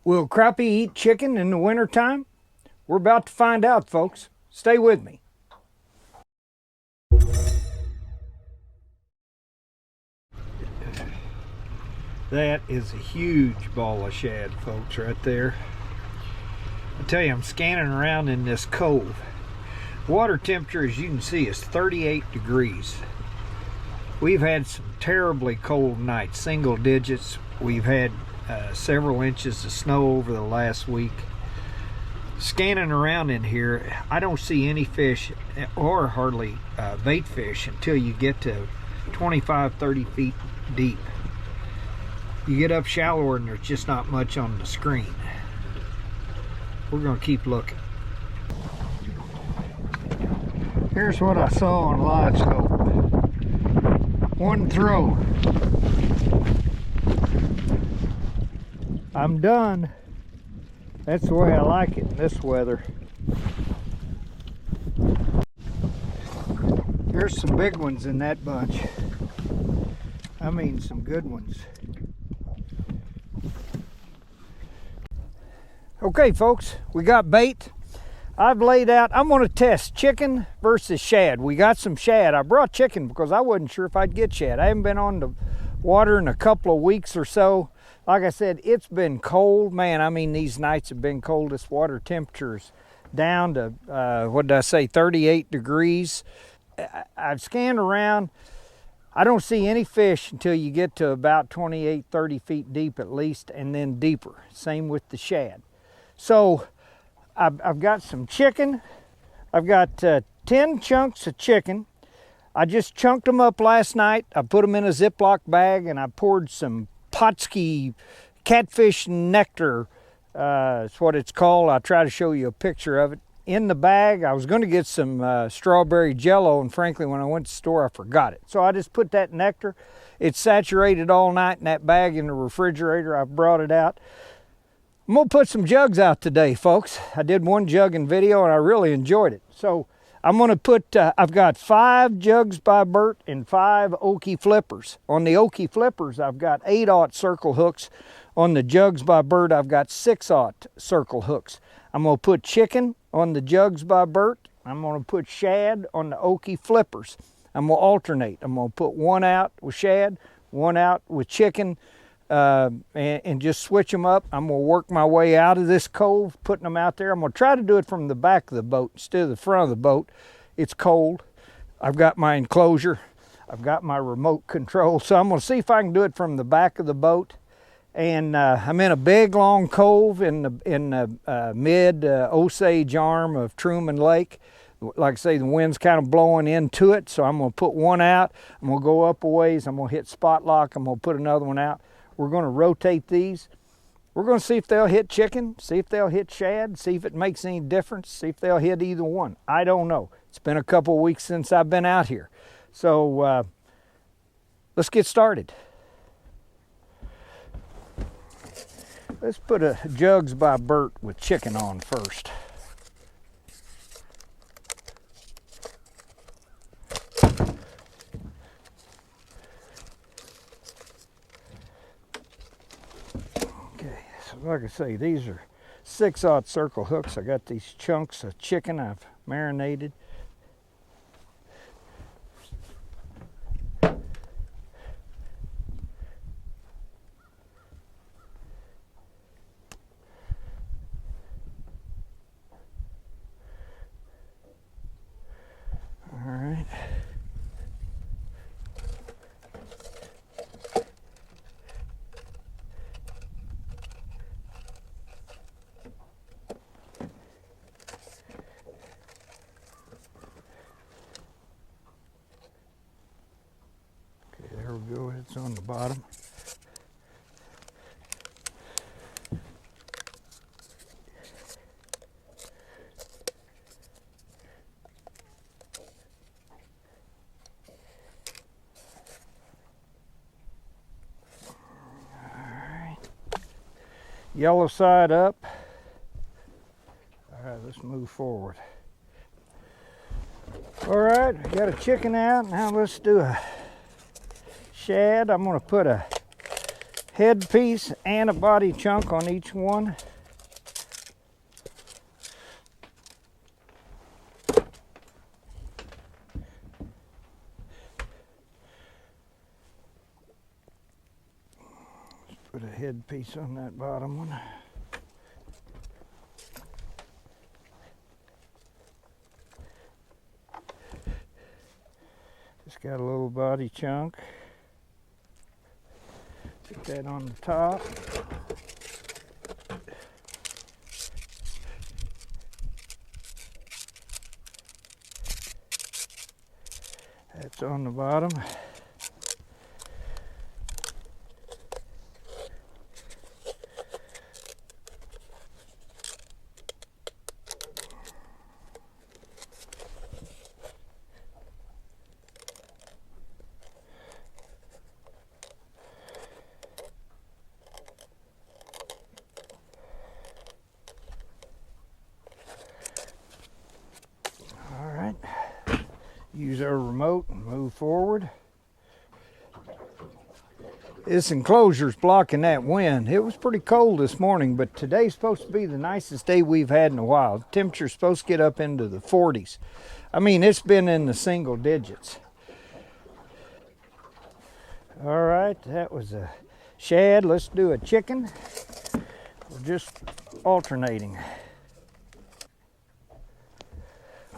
Will crappie eat chicken in the wintertime? We're about to find out, folks. Stay with me. That is a huge ball of shad, folks, right there. I tell you, I'm scanning around in this cove. Water temperature, as you can see, is 38 degrees. We've had some terribly cold nights, single digits. We've had several inches of snow over the last week. Scanning around in here, I don't see any fish or hardly bait fish until you get to 25-30 feet deep. You get up shallower and there's just not much on the screen. We're going to keep looking. Here's what I saw on live scope. One throw. I'm done. That's the way I like it in this weather. There's some big ones in that bunch. I mean, some good ones. Okay, folks, we got bait. I've laid out, I'm going to test chicken versus shad. We got some shad. I brought chicken because I wasn't sure if I'd get shad. I haven't been on the water in a couple of weeks or so. Like I said, it's been cold. Man, I mean, these nights have been cold. This water temperature's down to, what did I say, 38 degrees. I've scanned around. I don't see any fish until you get to about 28, 30 feet deep at least, and then deeper. Same with the shad. So I've got some chicken. I've got 10 chunks of chicken. I just chunked them up last night. I put them in a Ziploc bag and I poured some Potski catfish nectar. It's what it's called. I'll try to show you a picture of it. In the bag, I was going to get some strawberry jello, and frankly, when I went to the store, I forgot it. So I just put that nectar. It's saturated all night in that bag in the refrigerator. I've brought it out. I'm gonna put some jugs out today, folks. I did one jug in video and I really enjoyed it. So I'm gonna put, I've got 5 jugs by Bert and 5 Okie flippers. On the Okie flippers, I've got 8/0 circle hooks. On the jugs by Bert, I've got 6/0 circle hooks. I'm gonna put chicken on the jugs by Bert. I'm gonna put shad on the Okie flippers. I'm gonna alternate. I'm gonna put one out with shad, one out with chicken, and just switch them up. I'm going to work my way out of this cove, putting them out there. I'm going to try to do it from the back of the boat instead of the front of the boat. It's cold. I've got my enclosure. I've got my remote control. So I'm going to see if I can do it from the back of the boat. And I'm in a big, long cove in the mid Osage arm of Truman Lake. Like I say, the wind's kind of blowing into it. So I'm going to put one out. I'm going to go up a ways. I'm going to hit spot lock. I'm going to put another one out. We're going to rotate these. We're going to see if they'll hit chicken, see if they'll hit shad, see if it makes any difference, see if they'll hit either one. I don't know. It's been a couple of weeks since I've been out here. So let's get started. Let's put a jugs by Bert with chicken on first. Like I say, these are 6/0 circle hooks. I got these chunks of chicken I've marinated. All right. There we go, it's on the bottom. Alright. Yellow side up. Alright, let's move forward. Alright, I got a chicken out. Now let's do a shad. I'm going to put a head piece and a body chunk on each one. Put a head piece on that bottom one. Just got a little body chunk. Put that on the top. That's on the bottom. Use our remote and move forward. This enclosure's blocking that wind. It was pretty cold this morning, but today's supposed to be the nicest day we've had in a while. The temperature's supposed to get up into the 40s. I mean, it's been in the single digits. All right, that was a shad. Let's do a chicken. We're just alternating.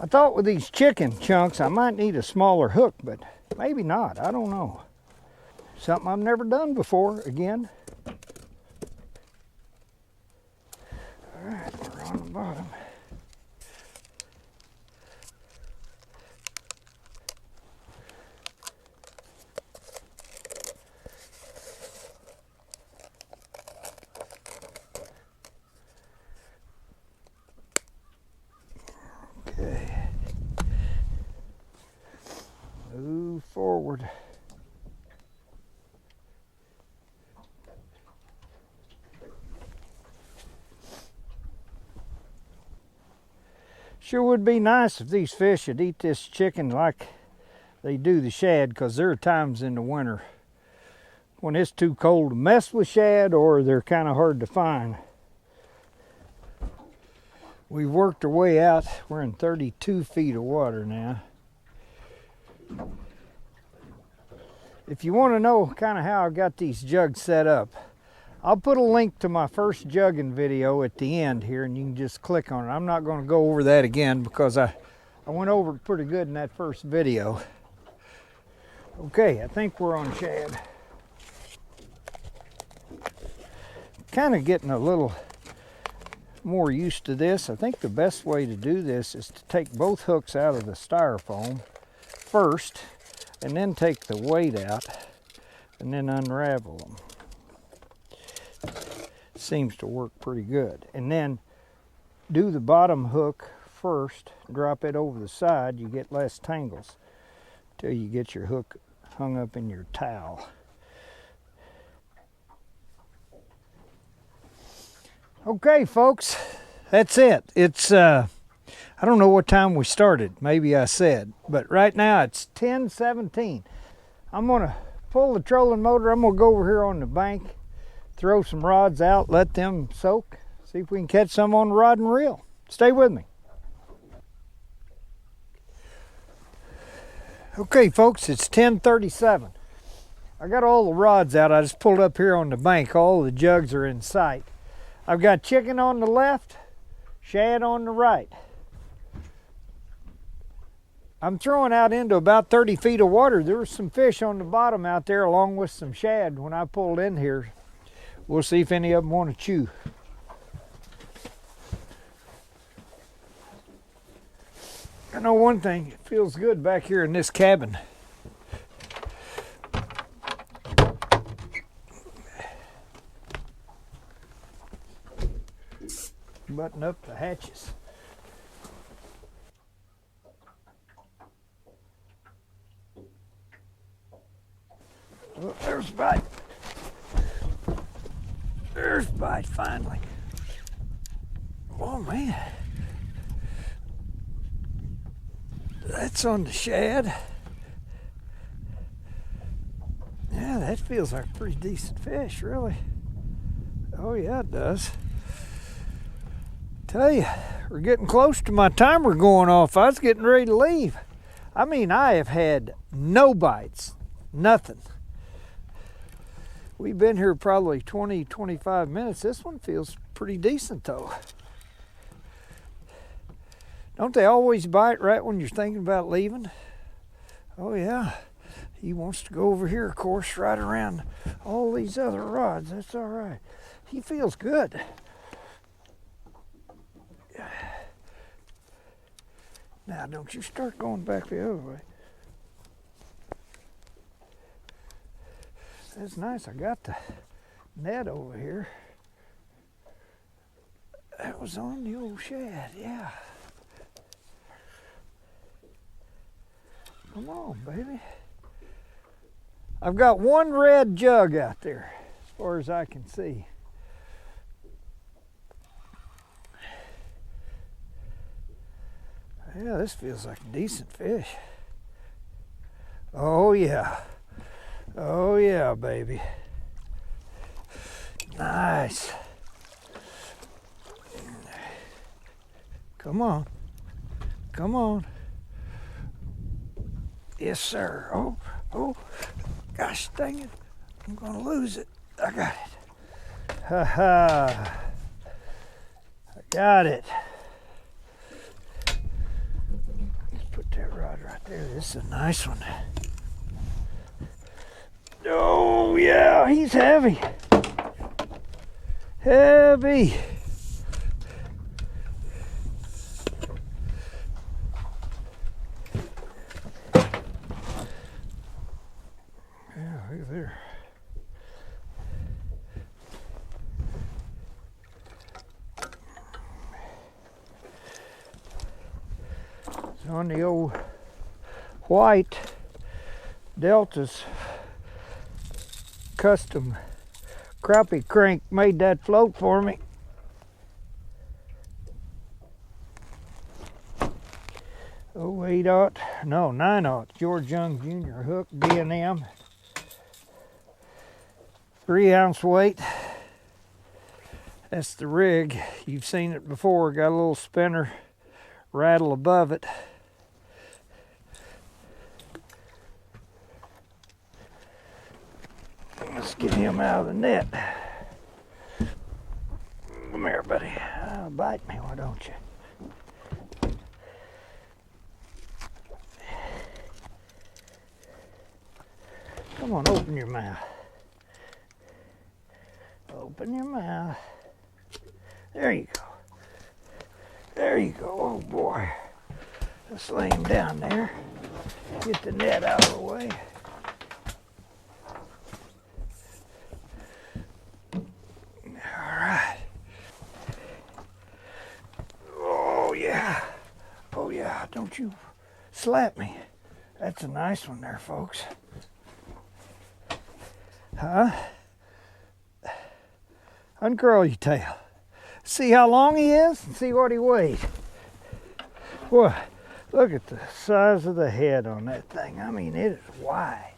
I thought with these chicken chunks I might need a smaller hook, but maybe not. I don't know. Something I've never done before again. All right, we're on the bottom. Okay. Move forward. Sure would be nice if these fish would eat this chicken like they do the shad, because there are times in the winter when it's too cold to mess with shad, or they're kind of hard to find. We've worked our way out. We're in 32 feet of water now. If you want to know kind of how I got these jugs set up, I'll put a link to my first jugging video at the end here, and you can just click on it. I'm not going to go over that again because I went over it pretty good in that first video. Okay, I think we're on shad. Kind of getting a little more used to this. I think the best way to do this is to take both hooks out of the styrofoam first, and then take the weight out, and then unravel them. Seems to work pretty good. And then do the bottom hook first, drop it over the side. You get less tangles till you get your hook hung up in your towel. Okay, folks, that's it. It's I don't know what time we started. Maybe I said, but right now it's 10:17. I'm gonna pull the trolling motor. I'm gonna go over here on the bank, throw some rods out, let them soak, see if we can catch some on the rod and reel. Stay with me. Okay, folks, it's 10:37. I got all the rods out. I just pulled up here on the bank. All the jugs are in sight. I've got chicken on the left, shad on the right. I'm throwing out into about 30 feet of water. There was some fish on the bottom out there along with some shad when I pulled in here. We'll see if any of them want to chew. I know one thing, it feels good back here in this cabin. Button up the hatches. Oh, there's a bite. There's a bite finally. Oh man. That's on the shad. Yeah, Yeah, that feels like a pretty decent fish, really. Oh yeah, it does. Tell you, we're getting close to my timer going off. I was getting ready to leave. I mean, I have had no bites, nothing. We've been here probably 20, 25 minutes. This one feels pretty decent though. Don't they always bite right when you're thinking about leaving? Oh yeah. He wants to go over here, of course, right around all these other rods. That's all right. He feels good. Now, don't you start going back the other way. That's nice. I got the net over here. That was on the old Shad, yeah. Come on, baby. I've got one red jug out there, as far as I can see. Yeah, this feels like a decent fish. Oh yeah. Oh yeah, baby. Nice. Come on. Come on. Yes, sir. Oh, oh. Gosh dang it. I'm going to lose it. I got it. Ha ha. I got it. Let's put that rod right there. This is a nice one. Oh, yeah. He's heavy. Heavy. Look there. It's on the old white Delta's custom crappie crank made that float for me. Oh, 8/0, no, 9/0, George Young Jr. hook, B&M. 3-ounce weight. That's the rig. You've seen it before. Got a little spinner rattle above it. Let's get him out of the net. Come here, buddy. Bite me, why don't you? Come on, open your mouth. Open your mouth. There you go. There you go. Oh boy. Let's lay him down there. Get the net out of the way. All right. Oh yeah. Oh yeah. Don't you slap me. That's a nice one there, folks. Huh? Uncurl your tail. See how long he is and see what he weighs. Boy, look at the size of the head on that thing. I mean, it is wide.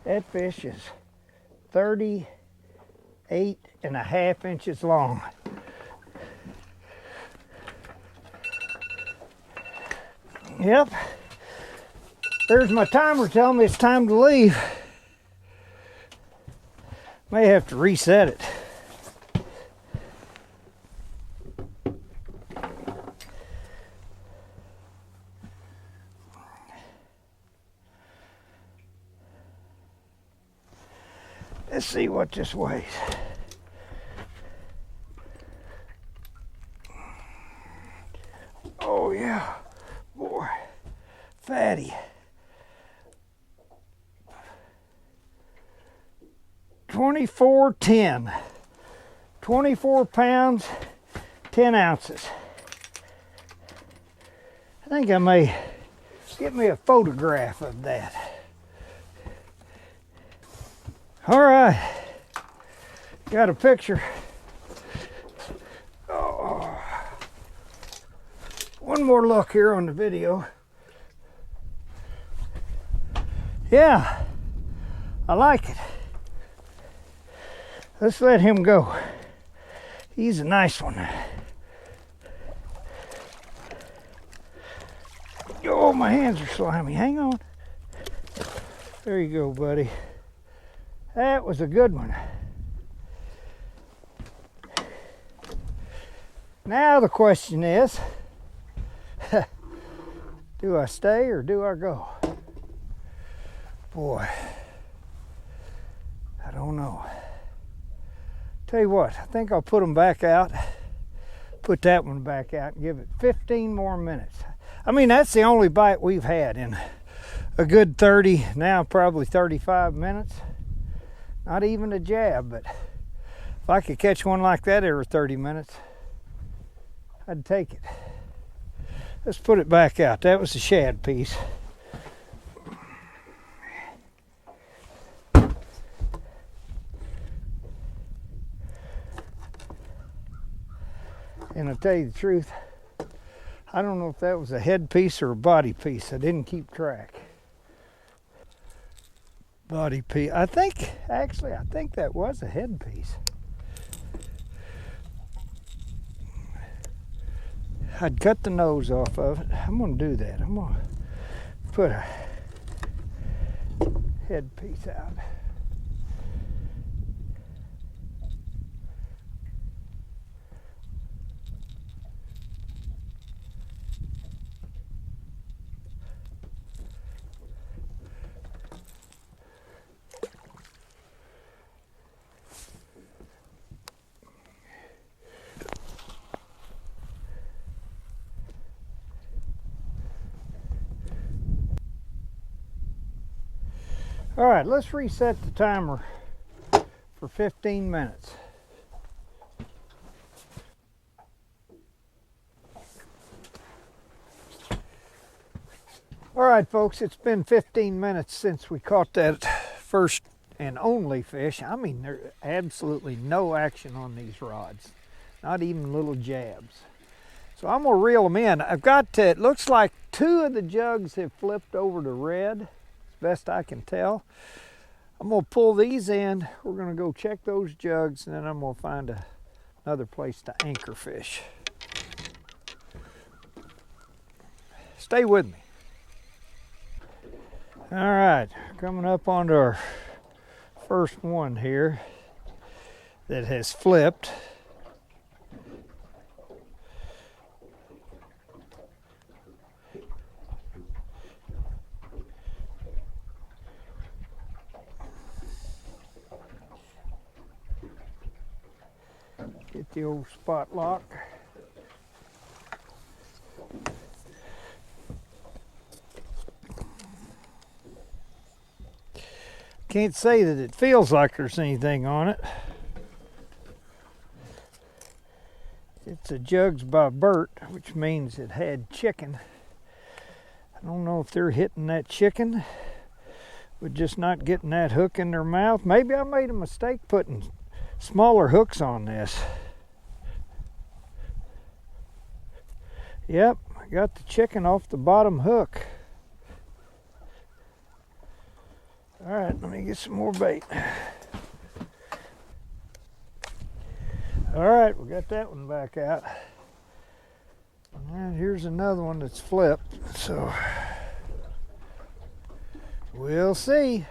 That fish is 38.5 inches long. Yep. There's my timer telling me it's time to leave. May have to reset it. Let's see what this weighs. Oh yeah, boy, fatty. 2410, 24 pounds, 10 ounces. I think I may get me a photograph of that. All right, got a picture. one more look here on the video. Yeah, I like it. Let's let him go. He's a nice one. Oh, my hands are slimy. Hang on. There you go, buddy. That was a good one. Now the question is, do I stay or do I go? Boy, I don't know. Tell you what, I think I'll put them back out. Put that one back out and give it 15 more minutes. I mean, that's the only bite we've had in a good 30, now probably 35 minutes. Not even a jab, but if I could catch one like that every 30 minutes, I'd take it. Let's put it back out. That was a shad piece. And I'll tell you the truth, I don't know if that was a head piece or a body piece. I didn't keep track. Body piece. I think that was a head piece. I'd cut the nose off of it. I'm going to do that. I'm going to put a head piece out. All right, let's reset the timer for 15 minutes. All right, folks, it's been 15 minutes since we caught that first and only fish. I mean, there's absolutely no action on these rods, not even little jabs. So I'm gonna reel them in. I've got, it looks like 2 of the jugs have flipped over to red. Best I can tell. I'm gonna pull these in. We're gonna go check those jugs, and then I'm gonna find another place to anchor fish. Stay with me. All right, coming up onto our first one here that has flipped. Get the old spot lock. Can't say that it feels like there's anything on it. It's a jugs by Bert, which means it had chicken. I don't know if they're hitting that chicken, but just not getting that hook in their mouth. Maybe I made a mistake putting smaller hooks on this. Yep, I got the chicken off the bottom hook. All right, let me get some more bait. All right, we got that one back out. And here's another one that's flipped, so we'll see.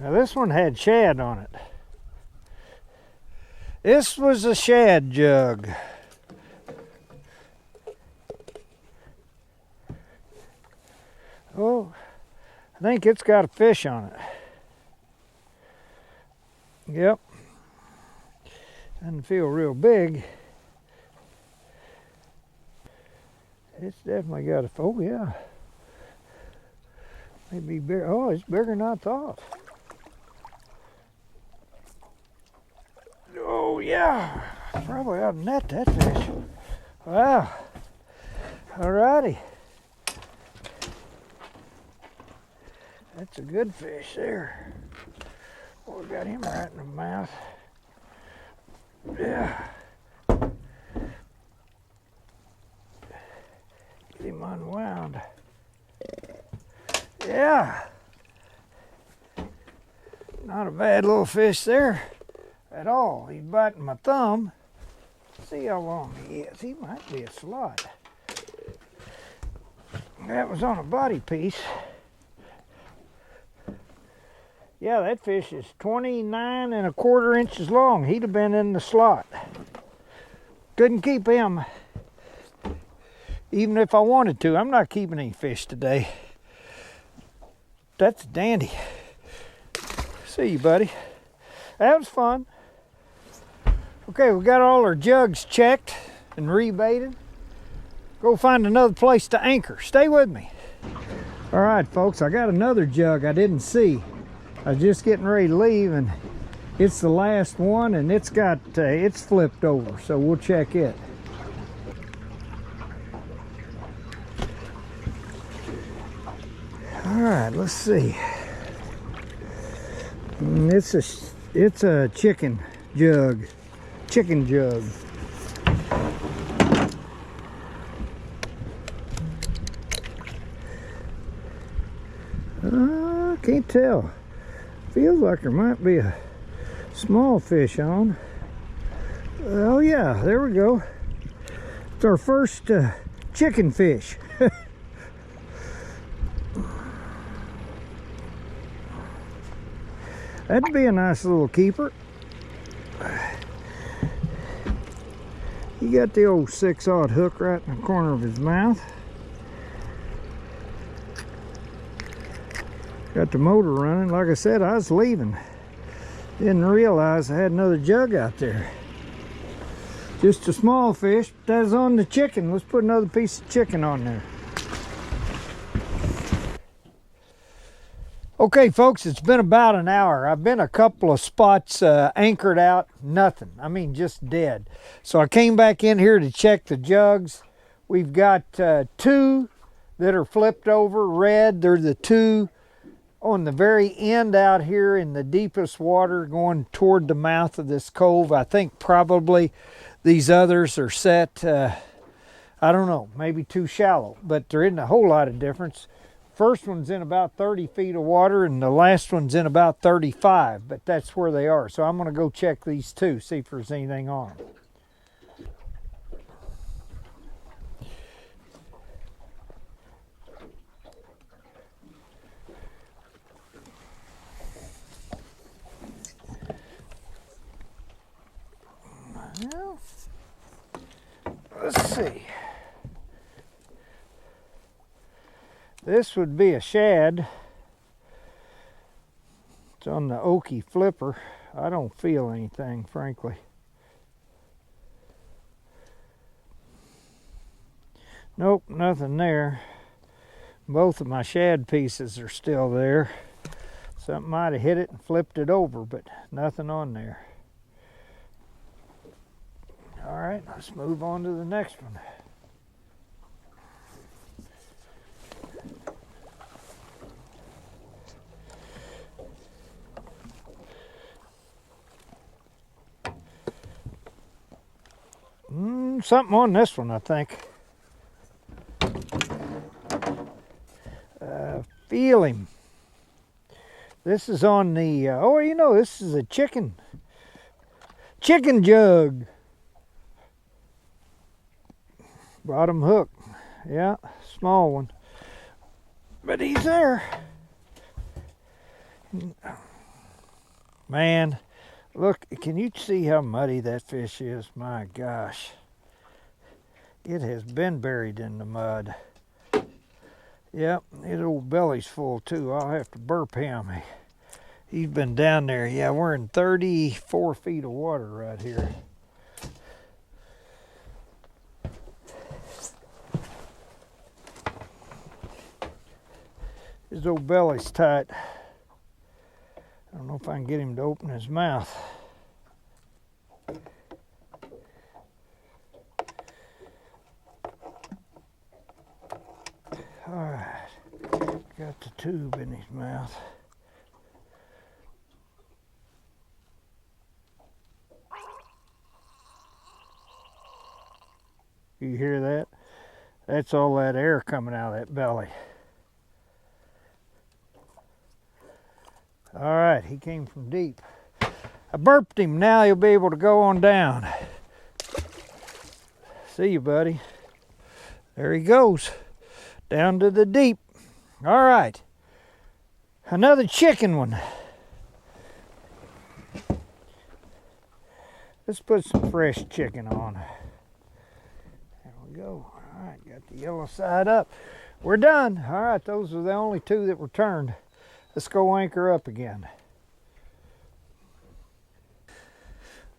Now this one had shad on it. This was a shad jug. Oh, I think it's got a fish on it. Yep. Doesn't feel real big. It's definitely got a, oh yeah. Maybe bigger, oh, it's bigger than I thought. Oh yeah, probably ought to net that fish. Wow. All righty. That's a good fish there. Oh, we got him right in the mouth. Yeah. Get him unwound. Yeah. Not a bad little fish there at all. He's biting my thumb. See how long he is. He might be a slot. That was on a body piece. Yeah, that fish is 29 1/4 inches long. He'd have been in the slot. Couldn't keep him, even if I wanted to. I'm not keeping any fish today. That's dandy. See you, buddy. That was fun. Okay, we got all our jugs checked and rebaited. Go find another place to anchor. Stay with me. All right, folks, I got another jug I didn't see. I was just getting ready to leave, and it's the last one, and it's got it's flipped over, so we'll check it. All right, let's see. It's a chicken jug. Chicken jug. Can't tell. Feels like there might be a small fish on. Oh yeah, there we go. It's our first chicken fish. That'd be a nice little keeper. He got the old 6/0 hook right in the corner of his mouth. Got the motor running. Like I said, I was leaving. Didn't realize I had another jug out there. Just a small fish, but that's on the chicken. Let's put another piece of chicken on there. Okay, folks, it's been about an hour. I've been a couple of spots anchored out, nothing. I mean, just dead. So I came back in here to check the jugs. We've got 2 that are flipped over, red. They're the 2 on the very end out here in the deepest water going toward the mouth of this cove. I think probably these others are set, I don't know, maybe too shallow, but there isn't a whole lot of difference. First one's in about 30 feet of water, and the last one's in about 35, but that's where they are. So I'm going to go check these 2, see if there's anything on them. Well, let's see. This would be a shad. It's on the oaky flipper. I don't feel anything, frankly. Nope, nothing there. Both of my shad pieces are still there. Something might have hit it and flipped it over, but nothing on there. All right, let's move on to the next one. Something on this one, I think. Feel him. This is on the, oh, you know, this is a chicken jug. Bottom hook. Yeah, small one. But he's there. Man, look, can you see how muddy that fish is? My gosh. It has been buried in the mud. Yep, his old belly's full too. I'll have to burp him. He's been down there. Yeah, we're in 34 feet of water right here. His old belly's tight. I don't know if I can get him to open his mouth. All right, got the tube in his mouth. You hear that? That's all that air coming out of that belly. All right, he came from deep. I burped him, now he'll be able to go on down. See you, buddy. There he goes, down to the deep. All right, another chicken one. Let's put some fresh chicken on. There we go. All right, got the yellow side up. We're done. All right, those are the only two that were turned. Let's go anchor up again.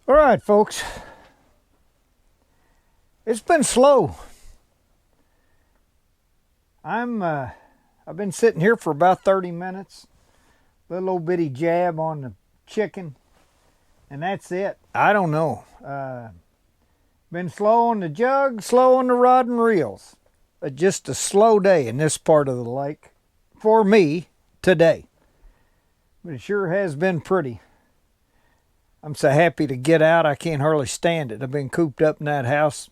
All right, folks. It's been slow. I've been sitting here for about 30 minutes. Little old bitty jab on the chicken, and that's it. I don't know. Been slow on the jug, slow on the rod and reels. Just a slow day in this part of the lake for me today. But it sure has been pretty. I'm so happy to get out, I can't hardly stand it. I've been cooped up in that house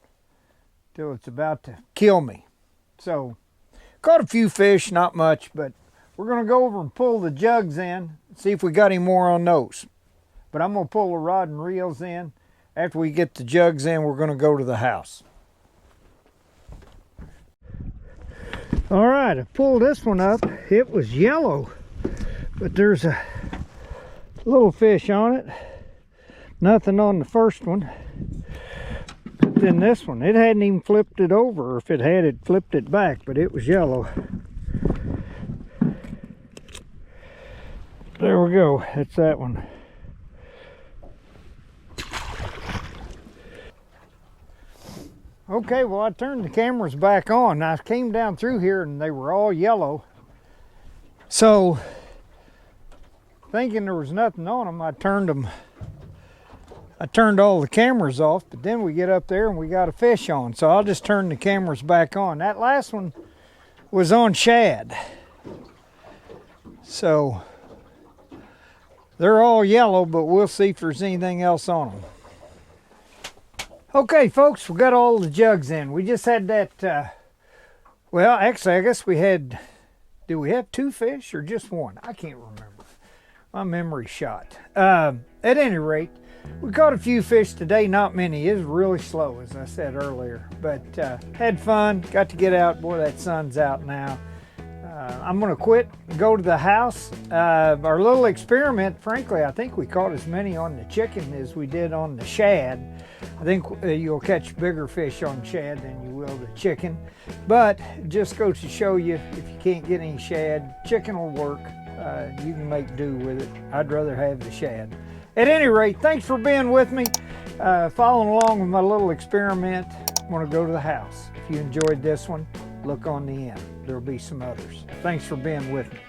till it's about to kill me. So, caught a few fish, not much, but we're going to go over and pull the jugs in, see if we got any more on those. But I'm going to pull the rod and reels in. After we get the jugs in, we're going to go to the house. All right, I pulled this one up. It was yellow, but there's a little fish on it. Nothing on the first one. But then this one, it hadn't even flipped it over. Or if it had, it flipped it back, but it was yellow. There we go. That's that one. Okay, well, I turned the cameras back on. I came down through here and they were all yellow. So, thinking there was nothing on them, I turned all the cameras off, but then we get up there and we got a fish on. So I'll just turn the cameras back on. That last one was on shad. So, they're all yellow, but we'll see if there's anything else on them. Okay, folks, we got all the jugs in. We just had that, well, actually, I guess we had, did we have two fish or just one? I can't remember. My memory's shot. At any rate, we caught a few fish today, not many. It was really slow, as I said earlier. But had fun, got to get out. Boy, that sun's out now. I'm going to quit and go to the house. Our little experiment, frankly, I think we caught as many on the chicken as we did on the shad. I think you'll catch bigger fish on shad than you will the chicken. But just goes to show you, if you can't get any shad, chicken will work. You can make do with it. I'd rather have the shad. At any rate, thanks for being with me. Following along with my little experiment, I'm going to go to the house. If you enjoyed this one, look on the end. There'll be some others. Thanks for being with me.